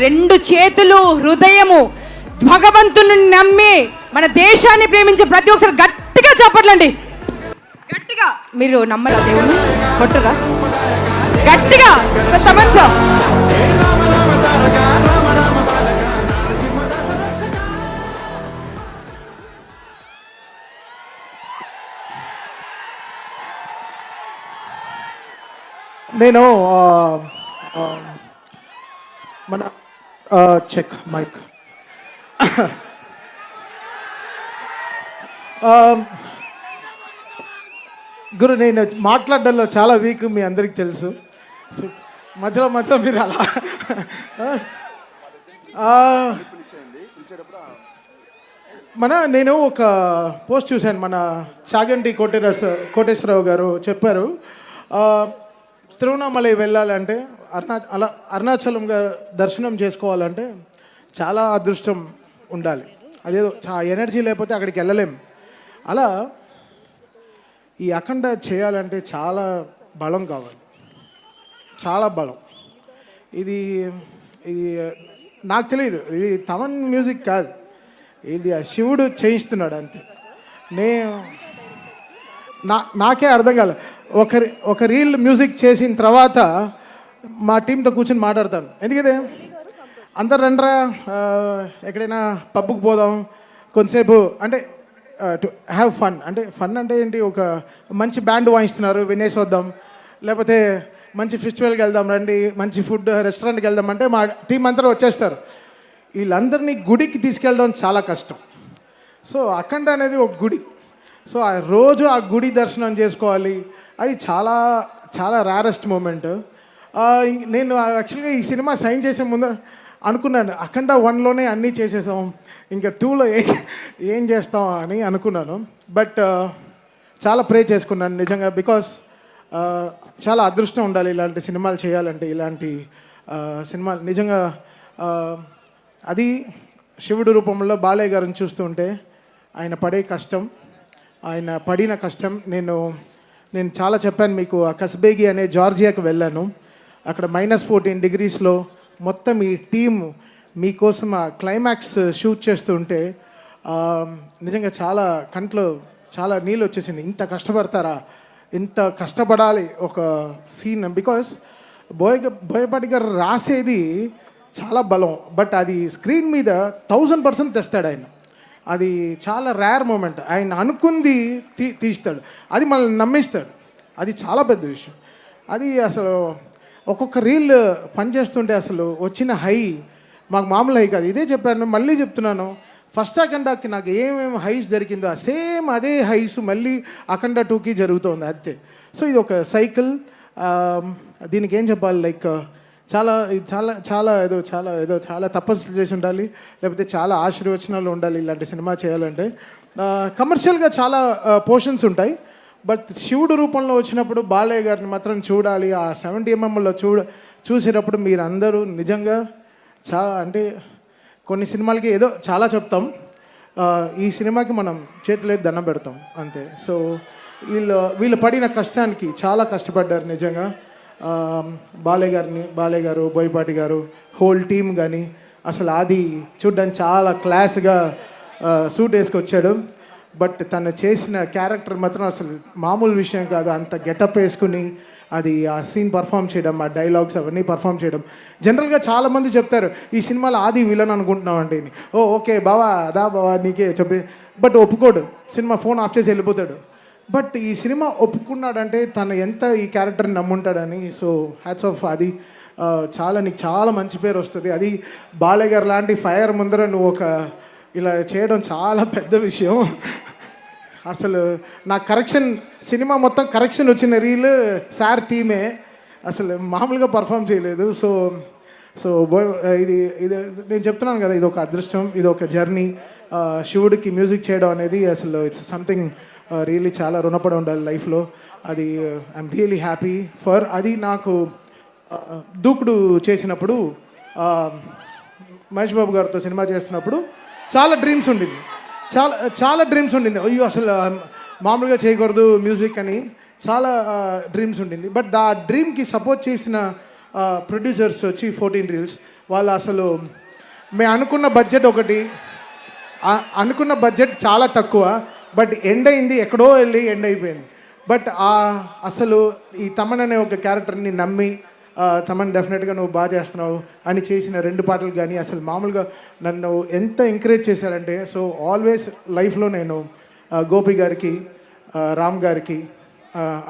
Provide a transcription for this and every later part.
రెండు చేతులు, హృదయము, భగవంతుని నమ్మి మన దేశాన్ని ప్రేమించే ప్రతి ఒక్కరు గట్టిగా చెప్పట్లండి. గట్టిగా మీరు నమ్మరా దేవుని కొట్టరా గట్టిగా సమన్స నేను మన చెక్ మైక్ గురు, నేను మాట్లాడడంలో చాలా వీక్, మీ అందరికి తెలుసు. సో మధ్యలో మీరు అలా నేను ఒక పోస్ట్ చూశాను, మన చాగంటి కోటేశ్వరరావు గారు చెప్పారు, తిరువణామలై వెళ్ళాలంటే అరుణాచలం గారు దర్శనం చేసుకోవాలంటే చాలా అదృష్టం ఉండాలి, అదేదో ఎనర్జీ లేకపోతే అక్కడికి వెళ్ళలేం. అలా ఈ అఖండ చేయాలంటే చాలా బలం కావాలి, చాలా బలం. ఇది నాకు తెలియదు, ఇది తమన్ మ్యూజిక్ కాదు, ఇది ఆ శివుడు చేయిస్తున్నాడు అంతే. నాకే అర్థం కాలే. ఒక రీల్ మ్యూజిక్ చేసిన తర్వాత మా టీంతో కూర్చొని మాట్లాడతాను, ఎందుకంటే అందరు రండ్రా ఎక్కడైనా పబ్కి పోదాం కొంతసేపు అంటే టు హ్యావ్ ఫన్. అంటే ఫన్ అంటే ఏంటి, ఒక మంచి బ్యాండ్ వాయిస్తున్నారు వినేసి వద్దాం, లేకపోతే మంచి ఫెస్టివల్కి వెళ్దాం రండి, మంచి ఫుడ్ రెస్టారెంట్కి వెళ్దాం అంటే మా టీం అంతా వచ్చేస్తారు. వీళ్ళందరినీ గుడికి తీసుకెళ్ళడం చాలా కష్టం. సో అఖండ అనేది ఒక గుడి, సో ఆ రోజు ఆ గుడి దర్శనం చేసుకోవాలి, అది చాలా చాలా రేరెస్ట్ మూమెంట్. నేను యాక్చువల్గా ఈ సినిమా సైన్ చేసే ముందు అనుకున్నాను, అఖండ 1లోనే అన్నీ చేసేసాం, ఇంకా 2లో ఏం చేస్తాం అని అనుకున్నాను. బట్ చాలా ప్రే చేసుకున్నాను నిజంగా, బికాస్ చాలా అదృష్టం ఉండాలి ఇలాంటి సినిమాలు చేయాలంటే. ఇలాంటి సినిమాలు నిజంగా అది శివుడు రూపంలో బాలయ్య గారిని చూస్తుంటే ఆయన పడే కష్టం, ఆయన పడిన కష్టం నేను చాలా చెప్పాను మీకు. ఆ కస్బేగి అనే జార్జియాకి వెళ్ళాను, అక్కడ -14 degreesలో మొత్తం ఈ టీమ్ మీకోసం ఆ క్లైమాక్స్ షూట్ చేస్తుంటే నిజంగా చాలా కంట్లో చాలా నీళ్ళు వచ్చేసింది. ఇంత కష్టపడతారా, ఇంత కష్టపడాలి ఒక సీన్, బికాస్ బోయపాటి గారు రాసేది చాలా బలం, బట్ అది స్క్రీన్ మీద 1000% తెస్తాడు ఆయన. అది చాలా రేర్ మూమెంట్, ఆయన అనుకుంది తీస్తాడు, అది మనల్ని నమ్మిస్తాడు, అది చాలా పెద్ద విషయం. అది అసలు ఒక్కొక్క రీల్ పనిచేస్తుంటే అసలు వచ్చిన హై మాకు మామూలు హై కాదు. ఇదే చెప్పాను, మళ్ళీ చెప్తున్నాను, ఫస్ట్ అఖండకి నాకు ఏమేమి హైస్ జరిగిందో సేమ్ అదే హైస్ మళ్ళీ అఖండ 2కి జరుగుతుంది అంతే. సో ఇది ఒక సైకిల్. దీనికి ఏం చెప్పాలి, లైక్ చాలా చాలా చాలా చాలా తపస్సులు చేసి ఉండాలి, లేకపోతే చాలా ఆశీర్వచనాలు ఉండాలి ఇలాంటి సినిమా చేయాలంటే. కమర్షియల్గా చాలా పోర్షన్స్ ఉంటాయి, బట్ శివుడు రూపంలో వచ్చినప్పుడు బాలయ్య గారిని మాత్రం చూడాలి. ఆ 70mmలో చూసేటప్పుడు మీరు అందరూ నిజంగా చాలా, అంటే కొన్ని సినిమాలకి ఏదో చాలా చెప్తాం, ఈ సినిమాకి మనం చేతులైతే దండం పెడతాం అంతే. సో వీళ్ళు పడిన కష్టానికి చాలా కష్టపడ్డారు నిజంగా. బాలయ్య గారు, బోయపాటి గారు, హోల్ టీమ్ కానీ అసలు అది చూడ్డానికి చాలా క్లాస్గా సూట్ వేసుకొచ్చాడు. బట్ తను చేసిన క్యారెక్టర్ మాత్రం అసలు మామూలు విషయం కాదు. అంత గెటప్ వేసుకుని అది ఆ సీన్ పర్ఫామ్ చేయడం, ఆ డైలాగ్స్ అవన్నీ పర్ఫామ్ చేయడం. జనరల్గా చాలామంది చెప్తారు ఈ సినిమాలో ఆది విలన్ అనుకుంటున్నాం అంటే, ఓకే బావా బావా నీకే చెప్పి, బట్ ఒప్పుకోడు, సినిమా ఫోన్ ఆఫ్ చేసి వెళ్ళిపోతాడు. బట్ ఈ సినిమా ఒప్పుకున్నాడంటే తను ఎంత ఈ క్యారెక్టర్ని నమ్ముంటాడని. సో హ్యాట్స్ ఆఫ్, అది నీకు చాలా మంచి పేరు వస్తుంది. అది బాలయ్య గారు లాంటి ఫైర్ ముందర నువ్వు ఇలా చేయడం చాలా పెద్ద విషయం. అసలు నా సినిమా మొత్తం కరెక్షన్ వచ్చిన రీల్ సార్ టీమే, అసలు మామూలుగా పర్ఫామ్ చేయలేదు. సో ఇది నేను చెప్తున్నాను కదా, ఇది ఒక అదృష్టం, ఇది ఒక జర్నీ. శివుడికి మ్యూజిక్ చేయడం అనేది అసలు ఇట్స్ సంథింగ్ రియలీ చాలా రుణపడి ఉండాలి లైఫ్లో. అది ఐఎమ్ రియలీ హ్యాపీ ఫర్. అది నాకు దూకుడు చేసినప్పుడు, మహేష్ బాబు గారితో సినిమా చేస్తున్నప్పుడు చాలా డ్రీమ్స్ ఉండింది. అయ్యో అసలు మామూలుగా చేయకూడదు మ్యూజిక్ అని చాలా డ్రీమ్స్ ఉండింది. బట్ ఆ డ్రీమ్కి సపోర్ట్ చేసిన ప్రొడ్యూసర్స్ వచ్చి 14 Reels, వాళ్ళు అసలు మేము అనుకున్న బడ్జెట్ ఒకటి, అనుకున్న బడ్జెట్ చాలా తక్కువ, బట్ ఎండ్ అయింది ఎక్కడో వెళ్ళి ఎండ్ అయిపోయింది. బట్ అసలు ఈ తమన్ అనే ఒక క్యారెక్టర్ని నమ్మి తమన్ డెఫినెట్గా నువ్వు బాగా చేస్తున్నావు అని చేసిన 2 పాటలు కానీ అసలు మామూలుగా నన్ను ఎంత ఎంకరేజ్ చేశారంటే, సో ఆల్వేస్ లైఫ్లో నేను గోపి గారికి, రామ్ గారికి,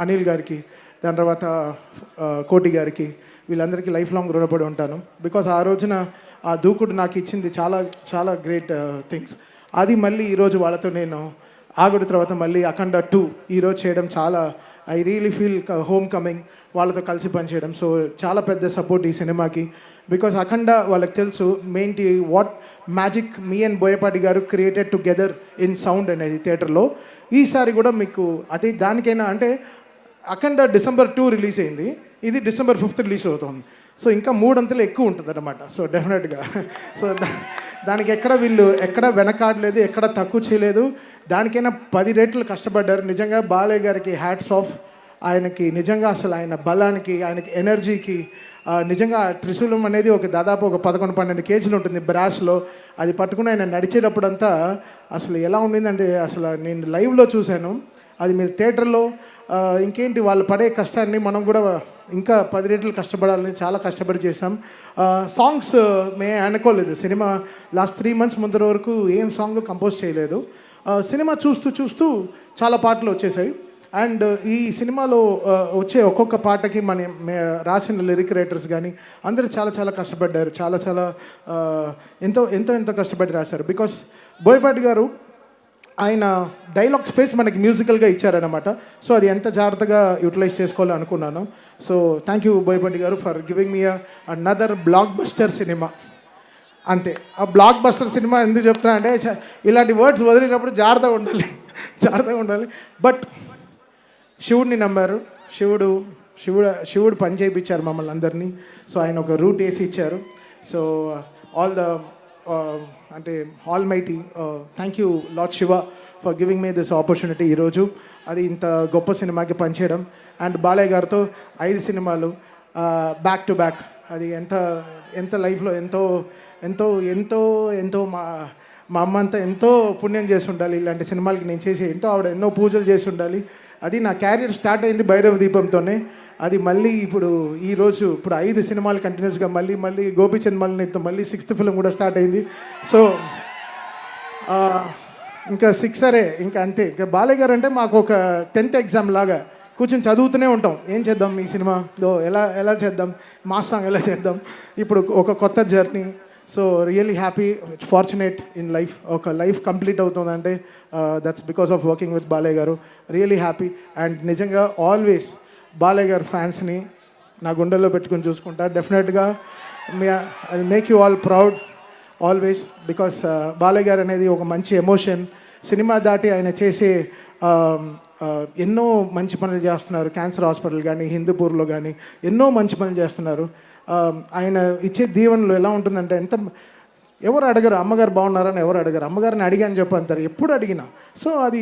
అనిల్ గారికి, దాని తర్వాత కోటి గారికి, వీళ్ళందరికీ లైఫ్ లాంగ్ రుణపడి ఉంటాను. బికాస్ ఆ రోజున ఆ దూకుడు నాకు ఇచ్చింది చాలా చాలా గ్రేట్ థింగ్స్. అది మళ్ళీ ఈరోజు వాళ్ళతో నేను ఆగుడు తర్వాత మళ్ళీ అఖండ 2 ఈరోజు చేయడం చాలా, I really feel home coming వాళ్ళతో కలిసి పనిచేయడం. సో చాలా పెద్ద సపోర్ట్ ఈ సినిమాకి. బికాస్ అఖండ వాళ్ళకి తెలుసు మెయిన్టి what magic me and Boyapati garu created together in sound అనేది థియేటర్లో. ఈసారి కూడా మీకు అది దానికైనా అంటే అఖండ December 2 రిలీజ్ అయింది, ఇది December 5 రిలీజ్ అవుతుంది. సో ఇంకా 3 అంతలు ఎక్కువ ఉంటుంది అనమాట. సో డెఫినెట్గా సో దానికి ఎక్కడ వీళ్ళు ఎక్కడ వెనకాడలేదు, ఎక్కడ తక్కువ చేయలేదు. దానికైనా 10 రెట్లు కష్టపడ్డారు. నిజంగా బాలయ్య గారికి హ్యాట్స్ ఆఫ్. ఆయనకి నిజంగా అసలు ఆయన బలానికి, ఆయనకి ఎనర్జీకి నిజంగా త్రిశూలం అనేది ఒక దాదాపు ఒక 11-12 కేజీలు ఉంటుంది బ్రాస్లో. అది పట్టుకుని ఆయన నడిచేటప్పుడంతా అసలు ఎలా ఉండిందంటే అసలు నేను లైవ్లో చూశాను. అది మీరు థియేటర్లో ఇంకేంటి వాళ్ళు పడే కష్టాన్ని మనం కూడా ఇంకా 10 రెట్లు కష్టపడాలని చాలా కష్టపడి చేసాం. సాంగ్స్ మేము అనుకోలేదు, సినిమా లాస్ట్ 3 months ముందర వరకు ఏం సాంగ్ కంపోజ్ చేయలేదు. సినిమా చూస్తూ చూస్తూ చాలా పాటలు వచ్చేసాయి. అండ్ ఈ సినిమాలో వచ్చే ఒక్కొక్క పాటకి రాసిన లిరిక్ రైటర్స్ కానీ అందరూ చాలా చాలా కష్టపడ్డారు. చాలా చాలా ఎంతో ఎంతో ఎంతో కష్టపడి రాశారు. బికాస్ బోయపాటి గారు ఆయన డైలాగ్ స్పేస్ మనకి మ్యూజికల్గా ఇచ్చారనమాట. సో అది ఎంత జాగ్రత్తగా యూటిలైజ్ చేసుకోవాలో అనుకున్నాను. సో థ్యాంక్ యూ బోయపాటి గారు for giving me another block buster cinema. అంతే, ఆ బ్లాక్ బస్టర్ సినిమా ఎందుకు చెప్తున్నా అంటే ఇలాంటి వర్డ్స్ వదిలినప్పుడు జాగ్రత్తగా ఉండాలి. బట్ శివుడిని నమ్మారు, శివుడు పని చేయించారు మమ్మల్ని అందరినీ. సో ఆయన ఒక రూట్ వేసి ఇచ్చారు. సో అంటే all mighty thank you lord Shiva for giving me this opportunity ఈరోజు. అది ఇంత గొప్ప సినిమాకి పనిచేయడం. అండ్ బాలయ్య గారితో 5 సినిమాలు బ్యాక్ టు బ్యాక్, అది ఎంత లైఫ్లో ఎంతో ఎంతో ఎంతో ఎంతో మా అమ్మ అంతా ఎంతో పుణ్యం చేసి ఉండాలి. ఇలాంటి సినిమాలకి నేను చేసి ఆవిడ ఎన్నో పూజలు చేసి ఉండాలి. అది నా క్యారియర్ స్టార్ట్ అయింది భైరవ దీపంతోనే. అది మళ్ళీ ఇప్పుడు 5 సినిమాలు కంటిన్యూస్గా మళ్ళీ గోపీచంద్ మల్లితో మళ్ళీ 6th ఫిలిం కూడా స్టార్ట్ అయింది. సో ఇంకా 6 సరే ఇంకా అంతే. ఇంకా బాలయ్య గారు అంటే మాకు ఒక 10th ఎగ్జామ్ లాగా కూర్చొని చదువుతూనే ఉంటాం. ఏం చేద్దాం ఈ సినిమాలో, ఎలా చేద్దాం, మాస్ సాంగ్ ఎలా చేద్దాం, ఇప్పుడు ఒక కొత్త journey. So really happy, fortunate in life. ఒక లైఫ్ కంప్లీట్ అవుతుందంటే that's because of working with Balayya garu. Really happy. And నిజంగా ఆల్వేస్ బాలయ్య గారు ఫ్యాన్స్ని నా గుండెల్లో పెట్టుకుని చూసుకుంటా. డెఫినెట్గా I make you all proud always. Because Balayya garu అనేది ఒక మంచి ఎమోషన్. సినిమా దాటి ఆయన చేసే ఎన్నో మంచి పనులు చేస్తున్నారు. క్యాన్సర్ హాస్పిటల్ కానీ, హిందూపూర్లో కానీ ఎన్నో మంచి పనులు చేస్తున్నారు. ఆయన ఇచ్చే దీవెనలు ఎలా ఉంటుందంటే ఎవరు అడగరు అమ్మగారు బాగున్నారని, ఎవరు అడగరు. అమ్మగారిని అడిగాను చెప్పి అంటారు ఎప్పుడు అడిగినా. సో అది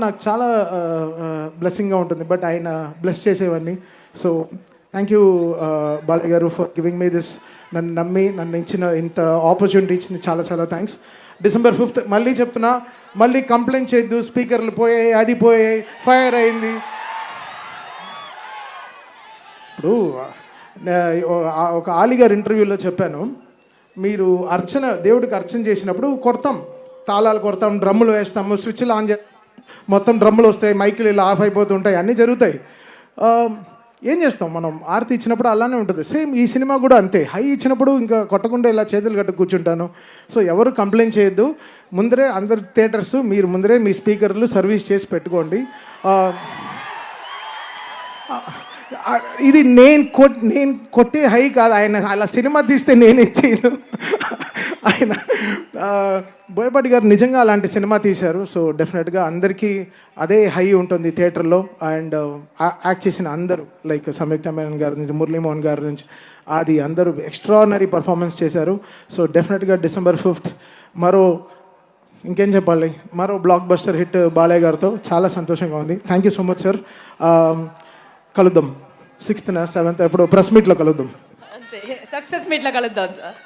నాకు చాలా బ్లెస్సింగ్గా ఉంటుంది. బట్ ఆయన బ్లెస్ చేసేవన్నీ. సో థ్యాంక్ యూ బాలయ్య గారు ఫర్ గివింగ్ మీ దిస్. నన్ను నమ్మి ఇంత ఆపర్చునిటీ ఇచ్చింది చాలా చాలా థ్యాంక్స్. December 5th మళ్ళీ చెప్తున్నా, మళ్ళీ కంప్లైంట్ చేయొద్దు, స్పీకర్లు పోయాయి, అది పోయాయి, ఫైర్ అయింది. ఇప్పుడు ఒక ఆలిగారు ఇంటర్వ్యూలో చెప్పాను, మీరు దేవుడికి అర్చన చేసినప్పుడు తాళాలు కొడతాం, డ్రమ్ములు వేస్తాము, స్విచ్లు ఆన్ చేస్తాం, మొత్తం డ్రమ్ములు వస్తాయి, మైకులు ఇలా ఆఫ్ అయిపోతుంటాయి, అన్నీ జరుగుతాయి. ఏం చేస్తాం మనం? ఆరతి ఇచ్చినప్పుడు అలానే ఉంటుంది. సేమ్ ఈ సినిమా కూడా అంతే. హై ఇచ్చినప్పుడు ఇంకా కొట్టకుండా ఇలా చేతులు కట్టు కూర్చుంటాను. సో ఎవరు కంప్లైంట్ చేయొద్దు. ముందరే అందరు థియేటర్స్ మీరు ముందరే మీ స్పీకర్లు సర్వీస్ చేసి పెట్టుకోండి. ఇది నేను కొట్టే హై కాదు. ఆయన అలా సినిమా తీస్తే నేనేం చేయను. ఆయన బోయపాటి గారు నిజంగా అలాంటి సినిమా తీశారు. సో డెఫినెట్గా అందరికీ అదే హై ఉంటుంది థియేటర్లో. అండ్ యాక్ట్ చేసిన అందరూ లైక్ సంయుక్త మేనన్ గారి నుంచి, మురళీమోహన్ గారి నుంచి, అది అందరూ ఎక్స్ట్రానరీ పర్ఫార్మెన్స్ చేశారు. సో డెఫినెట్గా December 5th ఇంకేం చెప్పాలి, మరో బ్లాక్ బస్టర్ హిట్ బాలయ్య గారితో చాలా సంతోషంగా ఉంది. Thank you so much sir. కలుద్దాం 6th 7th ఎప్పుడు ప్రెస్ మీట్లో కలుద్దాం. అంతే, సక్సెస్ మీట్లో కలుద్దాం సార్.